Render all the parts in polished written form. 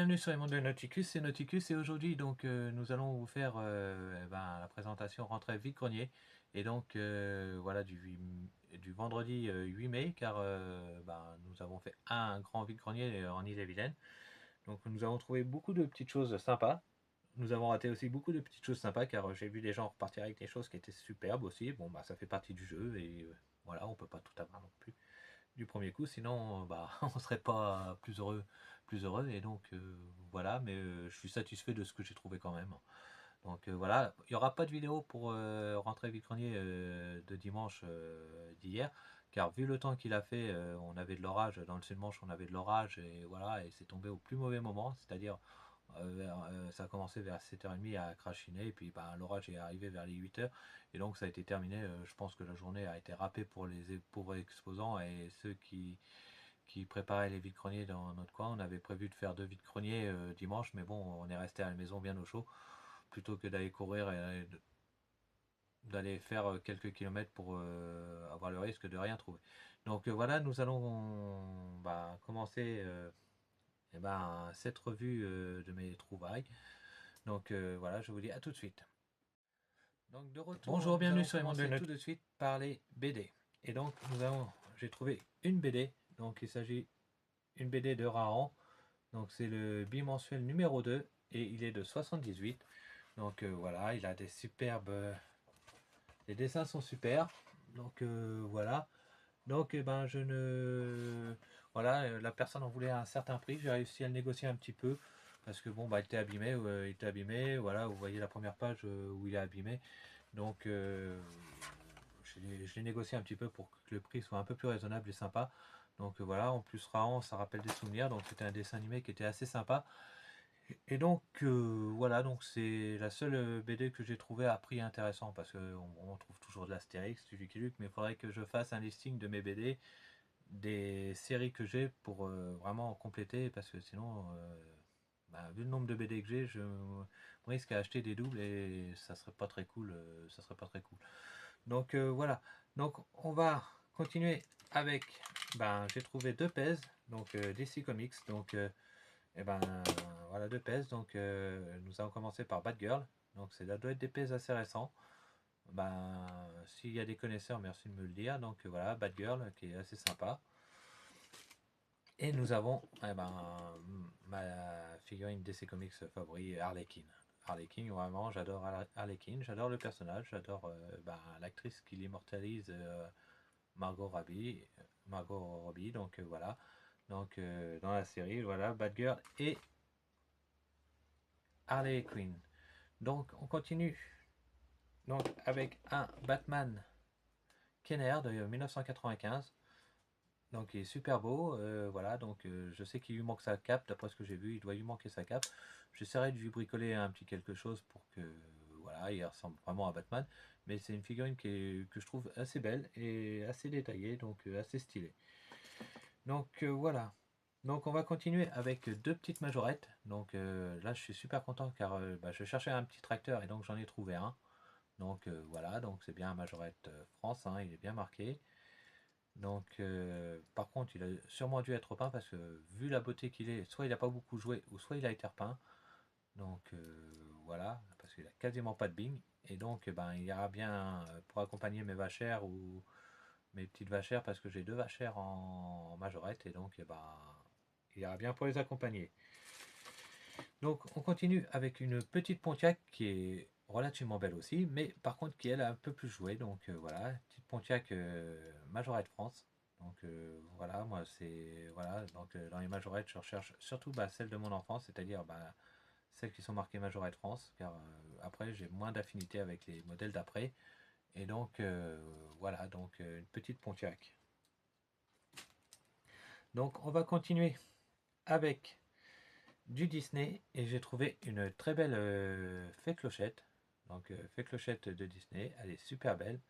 bienvenue sur les mondes de Nauticus, c'est Nauticus et aujourd'hui donc nous allons vous faire la présentation rentrée vide-grenier et donc voilà du vendredi 8 mai car nous avons fait un grand vide-grenier en Ille-et-Vilaine. Donc nous avons trouvé beaucoup de petites choses sympas. Nous avons raté aussi beaucoup de petites choses sympas car j'ai vu des gens repartir avec des choses qui étaient superbes aussi. Bon bah ça fait partie du jeu et voilà, on peut pas tout avoir non plus du premier coup, sinon on serait pas plus heureux et donc voilà, mais je suis satisfait de ce que j'ai trouvé quand même. Donc voilà, il n'y aura pas de vidéo pour rentrer Vicronier de dimanche d'hier, car vu le temps qu'il a fait, on avait de l'orage, dans le Sud-Manche on avait de l'orage et voilà, et c'est tombé au plus mauvais moment, c'est-à-dire ça a commencé vers 7h30 à crachiner, et puis l'orage est arrivé vers les 8h, et donc ça a été terminé. Je pense que la journée a été râpée pour les pauvres exposants et ceux qui préparaient les vides-greniers dans notre coin. On avait prévu de faire 2 vides-greniers dimanche, mais bon, on est resté à la maison bien au chaud, plutôt que d'aller courir et d'aller faire quelques kilomètres pour avoir le risque de rien trouver. Donc voilà, nous allons commencer cette revue de mes trouvailles. Donc voilà, je vous dis à tout de suite. Donc de retour, bonjour, bienvenue sur les mondes de tout de suite par les BD. Et donc j'ai trouvé une BD. Donc il s'agit d'une BD de Rahan. Donc c'est le bimensuel numéro 2 et il est de 78. Donc voilà, il a des superbes. Les dessins sont super. Donc voilà. Donc je ne. Voilà, la personne en voulait à un certain prix. J'ai réussi à le négocier un petit peu. Parce que bon, il était abîmé. Voilà, vous voyez la première page où il est abîmé. Donc je l'ai négocié un petit peu pour que le prix soit un peu plus raisonnable et sympa. Donc voilà, en plus Raon, ça rappelle des souvenirs. Donc c'était un dessin animé qui était assez sympa. Et donc voilà, donc c'est la seule BD que j'ai trouvé à prix intéressant parce qu'on trouve toujours de l'Astérix, du Lucky Luke, mais il faudrait que je fasse un listing de mes BD, des séries que j'ai pour vraiment compléter parce que sinon, vu le nombre de BD que j'ai, je risque à acheter des doubles et ça serait pas très cool. Ça serait pas très cool. Donc voilà, donc on va continuer avec, j'ai trouvé deux pèses, donc DC Comics, donc et voilà, deux pèses. Donc nous allons commencer par Batgirl. Donc ça doit être des pèses assez récents. S'il y a des connaisseurs, merci de me le dire. Donc voilà, Batgirl qui est assez sympa. Et nous avons ma figurine DC Comics favori, Harley Quinn. Harley Quinn, vraiment, j'adore Harley Quinn, j'adore le personnage, j'adore l'actrice qui l'immortalise, Margot Robbie. Margot Robbie, donc voilà. Donc dans la série, voilà, Batgirl et Harley Quinn. Donc on continue donc avec un Batman Kenner de 1995. Donc il est super beau, voilà, donc je sais qu'il lui manque sa cape, d'après ce que j'ai vu, il doit lui manquer sa cape. J'essaierai de lui bricoler un petit quelque chose pour que, voilà, il ressemble vraiment à Batman. Mais c'est une figurine que je trouve assez belle et assez détaillée, donc assez stylée. Donc voilà. Donc on va continuer avec deux petites majorettes. Donc là je suis super content car je cherchais un petit tracteur et donc j'en ai trouvé un. Donc voilà, donc c'est bien un majorette France, hein, il est bien marqué. Donc par contre il a sûrement dû être peint parce que vu la beauté qu'il est, soit il n'a pas beaucoup joué ou soit il a été repeint. Donc voilà, parce qu'il a quasiment pas de bing. Et donc il ira bien pour accompagner mes vachères ou mes petites vachères parce que j'ai deux vachères en majorette et donc il ira bien pour les accompagner. Donc on continue avec une petite Pontiac qui est relativement belle aussi, mais par contre qui elle a un peu plus joué. Donc voilà, petite Pontiac Majorette France. Donc voilà, moi c'est voilà, donc dans les majorettes je recherche surtout celles de mon enfance, c'est-à-dire celles qui sont marquées Majorette France, car après j'ai moins d'affinité avec les modèles d'après. Et donc voilà, donc une petite Pontiac. Donc on va continuer avec du Disney et j'ai trouvé une très belle fée clochette. Donc fée clochette de Disney, elle est super belle.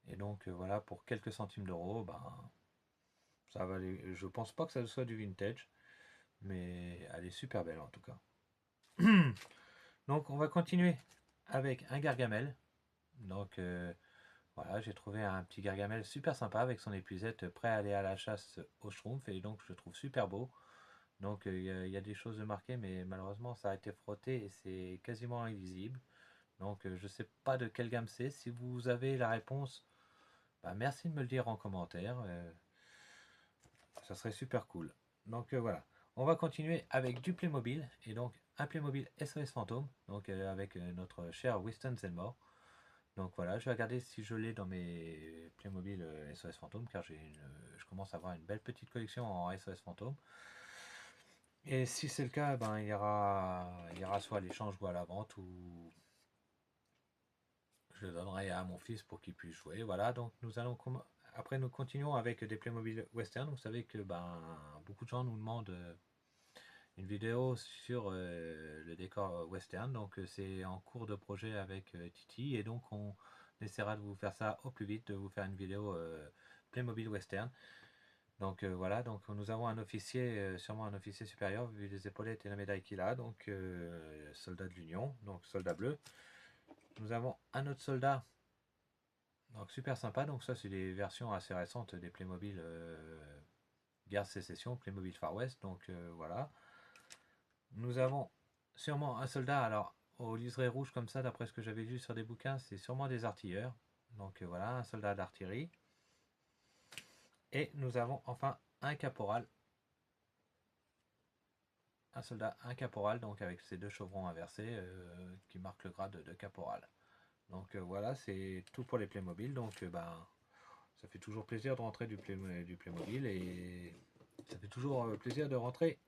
Et donc voilà, pour quelques centimes d'euros, ça va aller. Je pense pas que ça soit du vintage, mais elle est super belle en tout cas. Donc on va continuer avec un Gargamel. Donc voilà, j'ai trouvé un petit Gargamel super sympa avec son épuisette prêt à aller à la chasse au schtroumpf et donc je le trouve super beau. Donc il y a des choses de marquées, mais malheureusement ça a été frotté et c'est quasiment invisible. Donc je sais pas de quelle gamme c'est. Si vous avez la réponse, bah, merci de me le dire en commentaire. Ça serait super cool. Donc voilà. On va continuer avec du Playmobil. Et donc un Playmobil SOS Fantôme. Donc avec notre cher Winston Zelmore. Donc voilà, je vais regarder si je l'ai dans mes Playmobil SOS Fantôme. Car je commence à avoir une belle petite collection en SOS Fantôme. Et si c'est le cas, ben, il y aura soit à l'échange ou à la vente. Ou je le donnerai à mon fils pour qu'il puisse jouer. Voilà, donc après nous continuons avec des Playmobil Western. Vous savez que ben, beaucoup de gens nous demandent une vidéo sur le décor western. Donc c'est en cours de projet avec Titi et donc on essaiera de vous faire ça au plus vite, de vous faire une vidéo Playmobil Western. Donc voilà, donc nous avons un officier, sûrement un officier supérieur vu les épaulettes et la médaille qu'il a, donc soldat de l'Union, donc soldat bleu. Nous avons un autre soldat, donc super sympa. Donc ça c'est des versions assez récentes des Playmobil Guerre de Sécession, Playmobil Far West. Donc voilà. Nous avons sûrement un soldat, alors au liseré rouge comme ça, d'après ce que j'avais vu sur des bouquins, c'est sûrement des artilleurs. Donc voilà, un soldat d'artillerie. Et nous avons enfin un caporal. Un soldat, un caporal, donc avec ses deux chevrons inversés qui marquent le grade de caporal. Donc voilà, c'est tout pour les Playmobil. Donc ben, ça fait toujours plaisir de rentrer du Playmobil et ça fait toujours plaisir de rentrer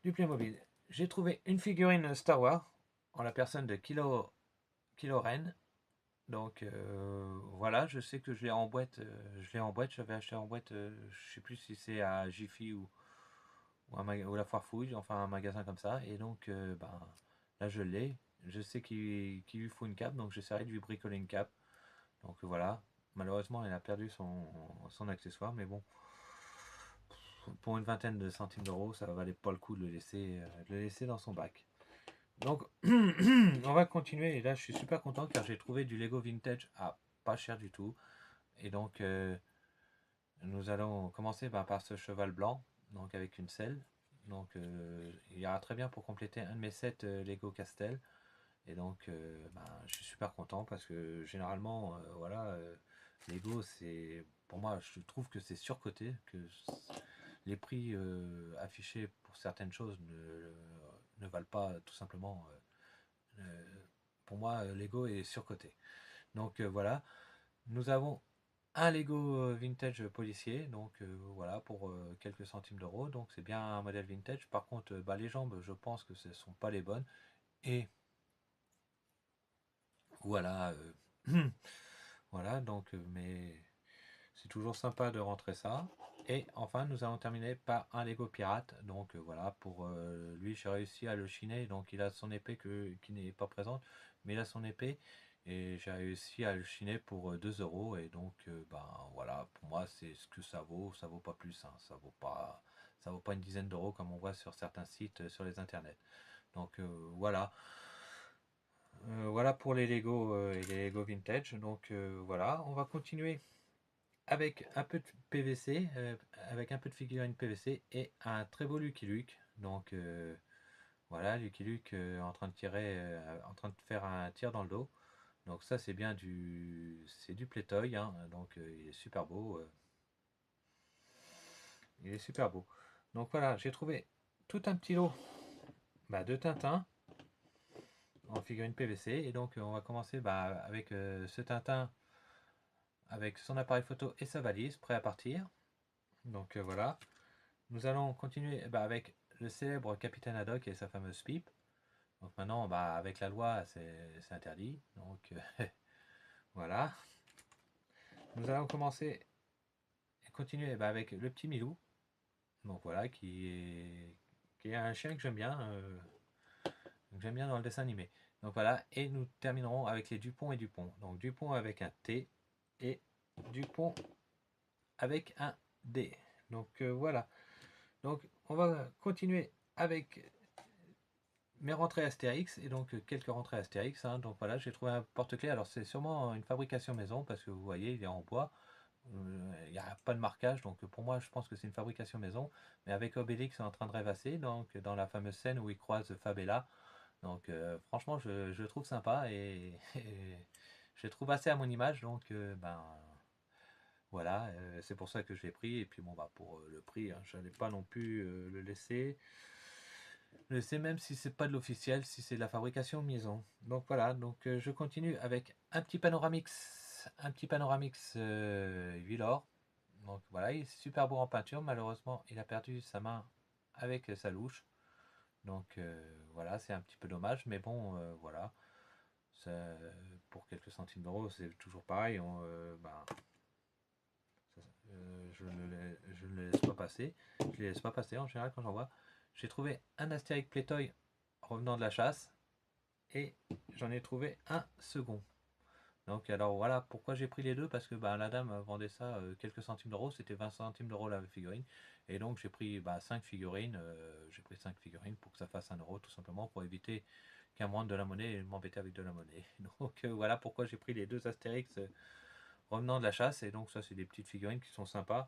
du Playmobil. J'ai trouvé une figurine Star Wars en la personne de Kylo Ren. Donc voilà, je sais que je l'ai en boîte. Je l'ai en boîte. J'avais acheté en boîte. Je sais plus si c'est à Jiffy ou la Foire Fouille, enfin un magasin comme ça. Et donc ben, là je l'ai. Je sais qu'il lui faut une cape, donc j'essaierai de lui bricoler une cape. Donc voilà. Malheureusement, il a perdu son accessoire, mais bon, pour une vingtaine de centimes d'euros, ça valait pas le coup de le laisser dans son bac. Donc, on va continuer. Et là, je suis super content car j'ai trouvé du Lego vintage à pas cher du tout. Et donc, nous allons commencer par ce cheval blanc, donc avec une selle. Donc, il ira très bien pour compléter un de mes sets Lego Castel. Et donc, je suis super content parce que généralement, voilà, Lego, c'est pour moi, je trouve que c'est surcoté, que les prix affichés pour certaines choses ne valent pas tout simplement. Pour moi, Lego est surcoté. Donc voilà, nous avons un Lego vintage policier, donc voilà, pour quelques centimes d'euros. Donc c'est bien un modèle vintage. Par contre, bah, les jambes, je pense que ce ne sont pas les bonnes. Et voilà, voilà, donc, mais c'est toujours sympa de rentrer ça. Et enfin, nous allons terminer par un Lego pirate. Donc voilà, pour lui, j'ai réussi à le chiner. Donc il a son épée qui n'est pas présente, mais il a son épée. Et j'ai réussi à le chiner pour 2 euros. Et donc, ben voilà, pour moi, c'est ce que ça vaut. Ça vaut pas plus. Hein. Ça vaut pas une dizaine d'euros comme on voit sur certains sites sur les internets. Donc voilà. Voilà pour les Lego et les Lego vintage. Donc voilà, on va continuer avec un peu de PVC, avec un peu de figurine PVC et un très beau Lucky Luke. Donc voilà, Lucky Luke en train de tirer, en train de faire un tir dans le dos. Donc ça c'est du Playtoy, hein, donc il est super beau, il est super beau. Donc voilà, j'ai trouvé tout un petit lot de Tintin en figurine PVC et donc on va commencer avec ce Tintin avec son appareil photo et sa valise, prêt à partir. Donc voilà. Nous allons continuer avec le célèbre Capitaine Haddock et sa fameuse pipe. Donc maintenant, avec la loi, c'est interdit. Donc voilà. Nous allons commencer et continuer avec le petit Milou. Donc voilà, qui est un chien que j'aime bien dans le dessin animé. Donc voilà, et nous terminerons avec les Dupont et Dupont. Donc Dupont avec un T et Dupont avec un D. Donc voilà. Donc on va continuer avec mes rentrées Astérix et donc quelques rentrées Astérix. Hein. Donc voilà, j'ai trouvé un porte-clés. Alors c'est sûrement une fabrication maison parce que vous voyez, il est en bois. Il n'y a pas de marquage, donc pour moi je pense que c'est une fabrication maison. Mais avec Obélix en train de rêvasser, donc dans la fameuse scène où il croise Fabella. Donc franchement je le trouve sympa et je le trouve assez à mon image, donc ben voilà, c'est pour ça que je l'ai pris. Et puis bon bah pour le prix, hein, je n'allais pas non plus le laisser. Le laisser même si c'est pas de l'officiel, si c'est de la fabrication maison. Donc voilà, donc je continue avec un petit Panoramix Vilor. Donc voilà, il est super beau en peinture. Malheureusement, il a perdu sa main avec sa louche. Donc voilà, c'est un petit peu dommage, mais bon, voilà. Ça, pour quelques centimes d'euros, c'est toujours pareil. Ben, je ne le laisse pas passer. Je les laisse pas passer en général quand j'en vois. J'ai trouvé un Astérix Plétoy revenant de la chasse et j'en ai trouvé un second. Donc alors voilà pourquoi j'ai pris les deux, parce que bah, la dame vendait ça quelques centimes d'euros, c'était 20 centimes d'euros la figurine. Et donc j'ai pris 5 figurines, j'ai pris 5 figurines pour que ça fasse 1 euro tout simplement, pour éviter qu'un me rende de la monnaie et m'embêter avec de la monnaie. Donc voilà pourquoi j'ai pris les deux Astérix revenant de la chasse. Et donc ça c'est des petites figurines qui sont sympas.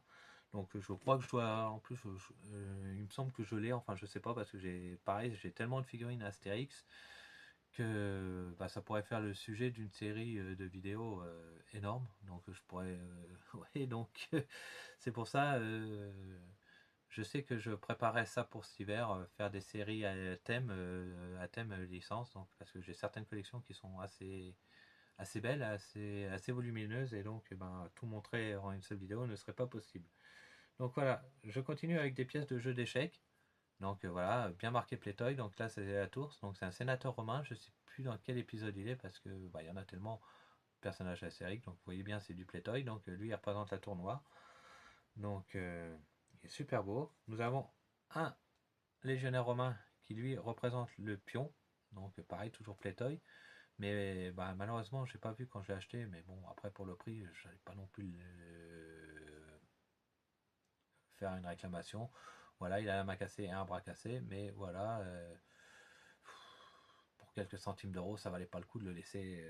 Donc je crois que je dois, en plus il me semble que je l'ai, enfin je sais pas, parce que j'ai tellement de figurines Astérix que bah, ça pourrait faire le sujet d'une série de vidéos énorme. Donc je pourrais, ouais, donc c'est pour ça, je sais que je préparais ça pour cet hiver, faire des séries à thème licence, donc parce que j'ai certaines collections qui sont assez belles, assez volumineuses, et donc ben, tout montrer en une seule vidéo ne serait pas possible. Donc voilà, je continue avec des pièces de jeux d'échecs. Donc voilà, bien marqué Plétoy. Donc là c'est la Tours, donc c'est un sénateur romain. Je sais plus dans quel épisode il est, parce que bah, il y en a tellement de personnages astériques. Donc vous voyez bien, c'est du Plétoy. Donc lui il représente la tour noire. Donc il est super beau. Nous avons un légionnaire romain qui lui représente le pion. Donc pareil, toujours Plétoy. Mais bah, malheureusement, j'ai pas vu quand je l'ai acheté. Mais bon, après pour le prix, je n'allais pas non plus faire une réclamation. Voilà, il a la main cassée et un bras cassé. Mais voilà, pour quelques centimes d'euros, ça valait pas le coup de le laisser.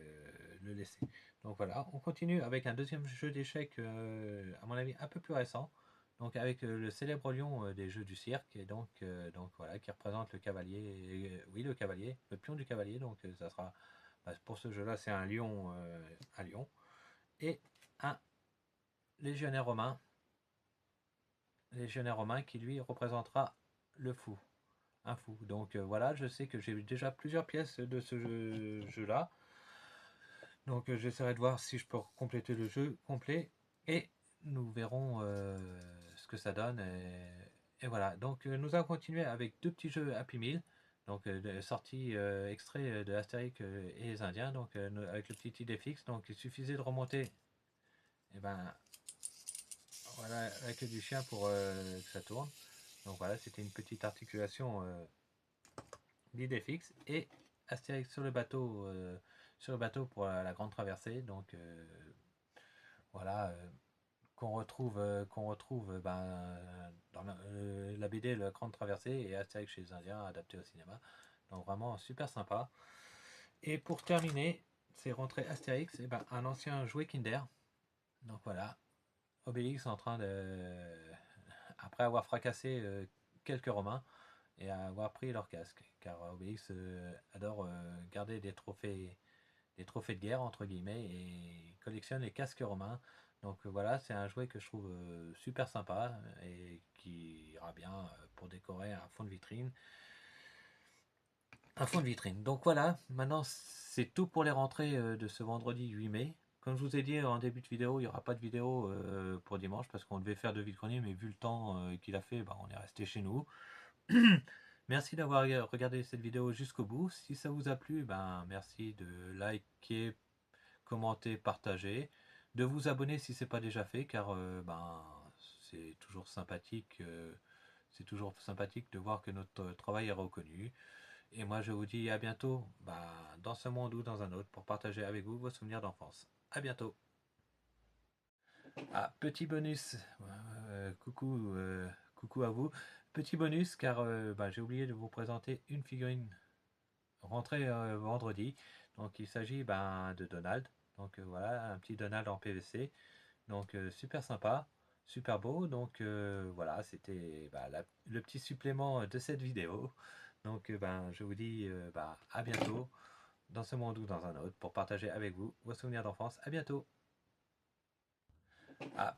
Donc voilà, on continue avec un deuxième jeu d'échecs, à mon avis un peu plus récent. Donc avec le célèbre lion des jeux du cirque, et donc voilà, qui représente le cavalier, oui le cavalier, le pion du cavalier. Donc ça sera, bah, pour ce jeu-là, c'est un lion et un légionnaire romain, qui lui représentera le fou, un fou. Donc voilà, je sais que j'ai déjà plusieurs pièces de ce jeu-là. Donc j'essaierai de voir si je peux compléter le jeu complet et nous verrons ce que ça donne. Et voilà, donc nous allons continuer avec deux petits jeux Happy Meal. Donc sortie extrait de Astérix et les Indiens, donc avec le petit idée fixe. Donc il suffisait de remonter, et ben voilà, avec du chien pour que ça tourne. Donc voilà, c'était une petite articulation d'idée fixe, et Astérix sur le bateau pour la grande traversée. Donc voilà, qu'on retrouve dans la BD La Grande Traversée et Astérix chez les Indiens adapté au cinéma. Donc vraiment super sympa. Et pour terminer, c'est rentré Astérix, et ben, un ancien jouet Kinder. Donc voilà, Obélix en train de, après avoir fracassé quelques Romains et avoir pris leur casque, car Obélix adore garder des trophées de guerre entre guillemets, et collectionne les casques romains. Donc voilà, c'est un jouet que je trouve super sympa et qui ira bien pour décorer un fond de vitrine. Un fond de vitrine. Donc voilà, maintenant c'est tout pour les rentrées de ce vendredi 8 mai. Comme je vous ai dit en début de vidéo, il n'y aura pas de vidéo pour dimanche, parce qu'on devait faire de vide-grenier, mais vu le temps qu'il a fait, bah, on est resté chez nous. Merci d'avoir regardé cette vidéo jusqu'au bout. Si ça vous a plu, ben merci de liker, commenter, partager, de vous abonner si ce n'est pas déjà fait, car ben c'est toujours sympathique de voir que notre travail est reconnu. Et moi je vous dis à bientôt, ben, dans ce monde ou dans un autre, pour partager avec vous vos souvenirs d'enfance. À bientôt. Ah, petit bonus, coucou à vous. Petit bonus, car ben, j'ai oublié de vous présenter une figurine rentrée vendredi. Donc il s'agit ben, de Donald. Donc voilà, un petit Donald en PVC. Donc super sympa, super beau. Donc voilà, c'était bah, le petit supplément de cette vidéo. Donc ben, je vous dis bah, à bientôt dans ce monde ou dans un autre pour partager avec vous vos souvenirs d'enfance. À bientôt. Ah.